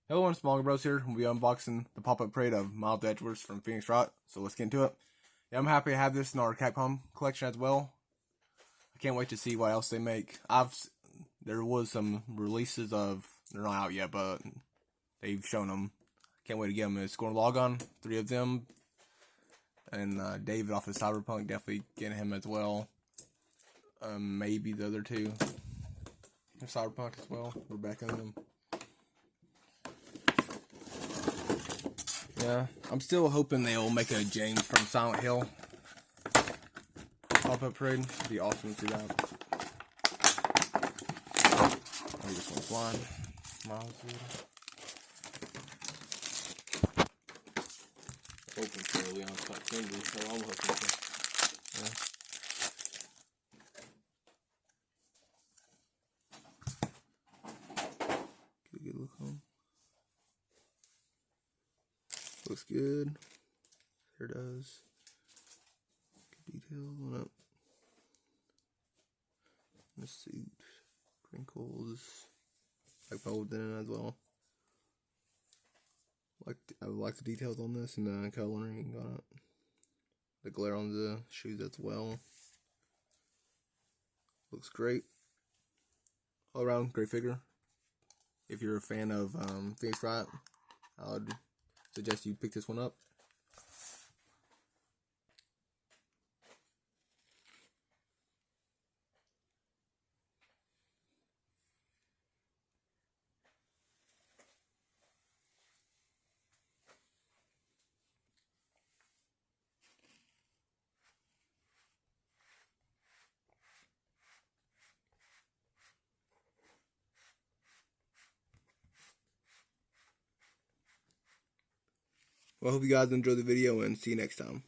Hello, I'm Smaller Bros here. We'll be unboxing the pop-up crate of Miles Edgeworth from Wright. So let's get into it. Yeah, I'm happy to have this in our Capcom collection as well. I can't wait to see what else they make. There was some releases of, they're not out yet, but they've shown them. Can't wait to get them. It's going to log on, 3 of them. And David off of Cyberpunk, definitely getting him as well. Maybe the other 2. Cyberpunk as well. We're back on them. Yeah, I'm still hoping they'll make a James from Silent Hill pop-up parade. It'd be awesome to see that. Oh, this one's flying. Miles hoping for Leon Scott Kennedy, so I'm hoping for. Yeah. Get a good look on. Looks good. Here it does. Good detail on it. The suit. Crinkles. Like folded in as well. I like the details on this and the coloring on it. The glare on the shoes as well. Looks great. All around, great figure. If you're a fan of Wright, I would suggest you pick this one up. Well, I hope you guys enjoyed the video and see you next time.